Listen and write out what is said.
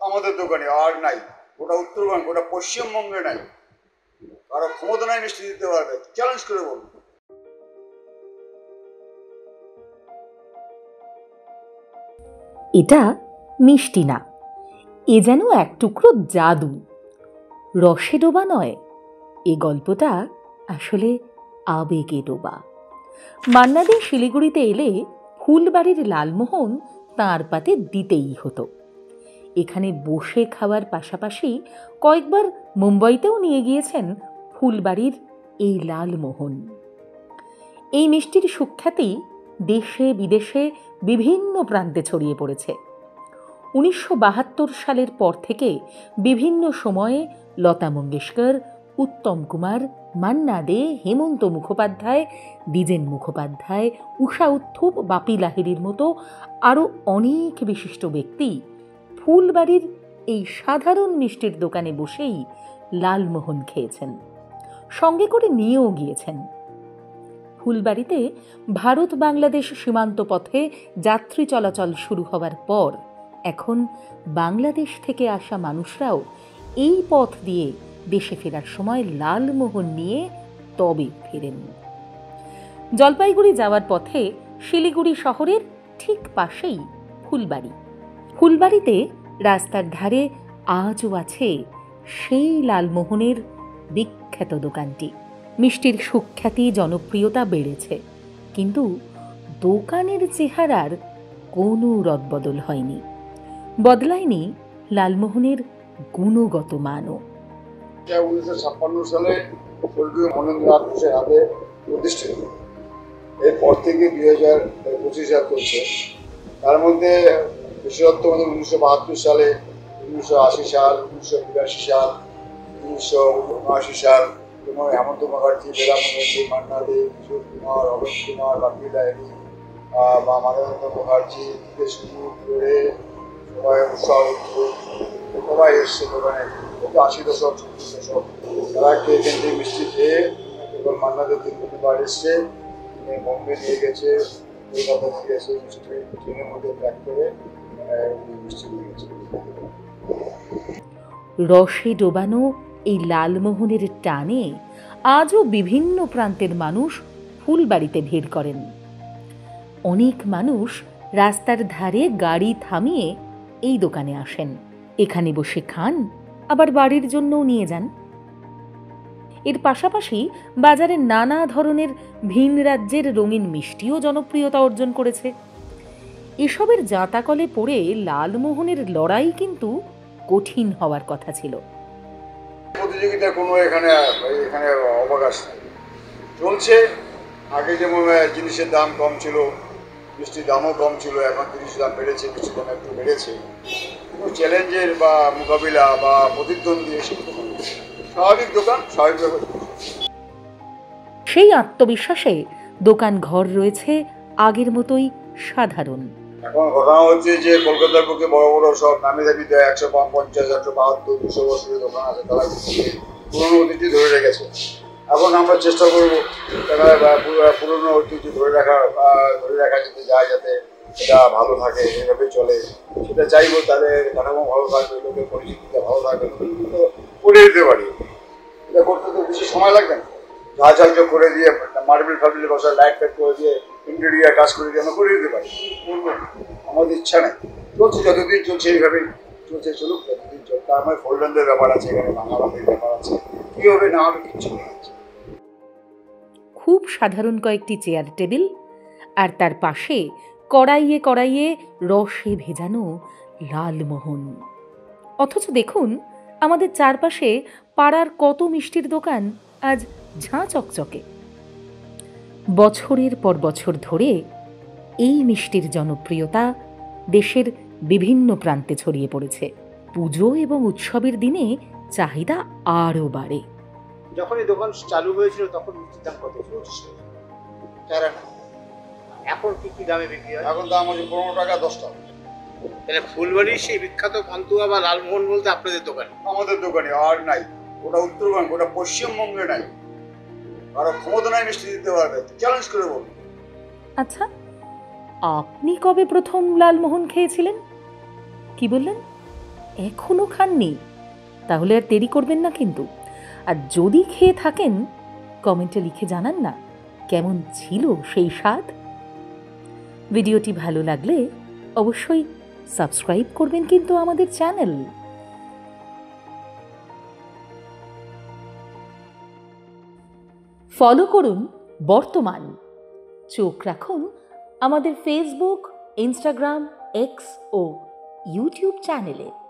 আমাদের দোকানে আর নাই, গোটা উত্তরবঙ্গ, গোটা পশ্চিমবঙ্গে নাই। কারো ক্ষমতা নাই মিষ্টি দিতে পারবে, চ্যালেঞ্জ করে বলুন। এটা মিষ্টি না, এ যেন এক টুকরো জাদু। রসে ডোবা নয়, এ গল্পটা আসলে আবেগে ডোবা। মান্না দে শিলিগুড়িতে এলে ফুলবাড়ির লালমোহন তাঁর পাতে দিতেই হতো। এখানে বসে খাওয়ার পাশাপাশি কয়েকবার মুম্বাইতেও নিয়ে গিয়েছেন ফুলবাড়ির এই লালমোহন। এই মিষ্টির সুখ্যাতি দেশে বিদেশে বিভিন্ন প্রান্তে ছড়িয়ে পড়েছে। 1972 সালের পর থেকে বিভিন্ন সময়ে লতা মঙ্গেশকর, উত্তম কুমার, মান্না দে, হেমন্ত মুখোপাধ্যায়, দ্বিজেন মুখোপাধ্যায়, ঊষা উত্থুপ, বাপি লাহিড়ীর মতো আরও অনেক বিশিষ্ট ব্যক্তি ফুলবাড়ির এই সাধারণ মিষ্টির দোকানে বসেই লালমোহন খেয়েছেন, সঙ্গে করে নিয়েও গিয়েছেন। ফুলবাড়িতে ভারত বাংলাদেশ সীমান্ত পথে যাত্রী চলাচল শুরু হওয়ার পর এখন বাংলাদেশ থেকে আসা মানুষরাও এই পথ দিয়ে দেশে ফেরার সময় লালমোহন নিয়ে তবে ফেরেন। জলপাইগুড়ি যাওয়ার পথে শিলিগুড়ি শহরের ঠিক পাশেই ফুলবাড়ি। ফুলবাড়িতে রাস্তার ধারে আজও আছে সেই লালমোহনের বিখ্যাত দোকানটি। মিষ্টির সুখ্যাতি, জনপ্রিয়তা বেড়েছে, কিন্তু দোকানের চেহারার কোনো রদবদল হয়নি, বদলায়নি লালমোহনের গুণগত মানও। 1956 সালে স্বর্গীয় মনেন্দ্রনাথ ঘোষের হাতে প্রতিষ্ঠিত। এরপর থেকে 2025 সাল চলছে। তার মধ্যে বিশেষত্ব 1972 সালে, 1980 সাল, 1982 সাল, 1979 সাল এবং হেমন্ত মুখার্জি, বেলা মুখার্জি, মান্না দে, কিশোর কুমার, অলোক কুমার, বাপি লাহিড়ী বা মানবেন্দ্র মুখার্জি থেকে শুরু করে সবাই, ঊষা উত্থুপ, সবাই এসছে দোকানে। 80 দশক, 70 দশক তারা খেয়েছেন যে মিষ্টি খেয়ে। এবং মান্না দে 3বার এসছে, বোম্বে নিয়ে গেছে, কলকাতা নিয়ে গেছে, মিষ্টি ট্রেনের মধ্যে প্যাক করে মিষ্টি নিয়ে গেছে। রসে ডোবানো এই লালমোহনের টানে আজও বিভিন্ন প্রান্তের মানুষ ফুলবাড়িতে ভিড় করেন। অনেক মানুষ রাস্তার ধারে গাড়ি থামিয়ে এই দোকানে আসেন, এখানে বসে খান, আবার বাড়ির জন্যও নিয়ে যান। এর পাশাপাশি বাজারে নানা ধরনের ভিন রাজ্যের রঙিন মিষ্টিও জনপ্রিয়তা অর্জন করেছে। এসবের জাঁতাকলে পড়ে লালমোহনের লড়াই কিন্তু কঠিন হওয়ার কথা ছিল। প্রতিযোগিতার কোনো এখানে অবকাশ নেই, চলছে। আগে যেমন জিনিসের দাম কম ছিল, মিষ্টির দামও কম ছিল, এখন 30 দাম বেড়েছে, মিষ্টির দাম একটু বেড়েছে। কোনো চ্যালেঞ্জের বা মোকাবিলা বা প্রতিদ্বন্দ্বী এসব স্বাভাবিক দোকান, স্বাভাবিক ব্যাপার। সেই আত্মবিশ্বাসে দোকান ঘর রয়েছে আগের মতোই সাধারণ। এখন ঘটনা হচ্ছে যে কলকাতার বুকে বড় বড় সব নামি দামি 150, 172, 200 বছরের দোকান আছে, তারা পুরনো ঐতিহ্য ধরে রেখেছে। এখন আমরা চেষ্টা করবো পুরনো ঐতিহ্য ধরে রাখা যেতে যায়, যাতে এটা ভালো থাকে, এভাবে চলে, সেটা চাইবো। তাদের কাঠামো ভালো থাকবে, লোকের পরিচিতিটা ভালো থাকবে, তো করে দিতে পারি। এটা করতে তো বেশি সময় লাগবে না, ঝাঁঝাঝ করে দিয়ে মার্বেল ফার্বেল বসা, লাইট ফাইট করে দিয়ে, ইন্টেরিয়ার কাজ করে দিয়ে আমরা করে দিতে পারি। আমাদের ইচ্ছা নেই, চলছে যতদিন চলছে এইভাবেই চলছে, চলুক যতদিন চলছে। তার মানে ফোল্ডারদের ব্যাপার আছে, এখানে বাংলাবাসীর ব্যাপার আছে, কী হবে না হবে কিচ্ছু নেই। খুব সাধারণ কয়েকটি চেয়ার টেবিল, আর তার পাশে কড়াইয়ে কড়াইয়ে রসে ভেজানো লালমোহন। অথচ দেখুন আমাদের চারপাশে পাড়ার কত মিষ্টির দোকান আজ ঝাঁ চকচকে। বছরের পর বছর ধরে এই মিষ্টির জনপ্রিয়তা দেশের বিভিন্ন প্রান্তে ছড়িয়ে পড়েছে। পুজো এবং উৎসবের দিনে চাহিদা আরও বাড়ে। যখন এই দোকান চালু হয়েছিল তখন মিষ্টির দাম কত ছিল? 4 আনা। এখন কি দামে বিক্রি হয়? এখন দাম হচ্ছে 15 টাকা, 10 টাকা। তাহলে ফুলবাড়ির সেই বিখ্যাত পান্তুয়া বা লালমোহন বলতে আপনাদের দোকানে? আমাদের দোকানে আর নাই, গোটা উত্তরবঙ্গ, গোটা পশ্চিমবঙ্গে নাই। কারো ক্ষমতা নাই মিষ্টি দিতে পারবে, চ্যালেঞ্জ করে বলুন। আচ্ছা, আপনি কবে প্রথম লালমোহন খেয়েছিলেন? কি বললেন? এখনও খাননি, তাহলে আর দেরি করবেন না কিন্তু। আর যদি খেয়ে থাকেন, কমেন্টে লিখে জানান না কেমন ছিল সেই স্বাদ। ভিডিওটি ভালো লাগলে অবশ্যই সাবস্ক্রাইব করবেন কিন্তু আমাদের চ্যানেল। ফলো করুন বর্তমান। চোখ রাখুন আমাদের ফেসবুক, ইনস্টাগ্রাম, এক্স ও ইউটিউব চ্যানেলে।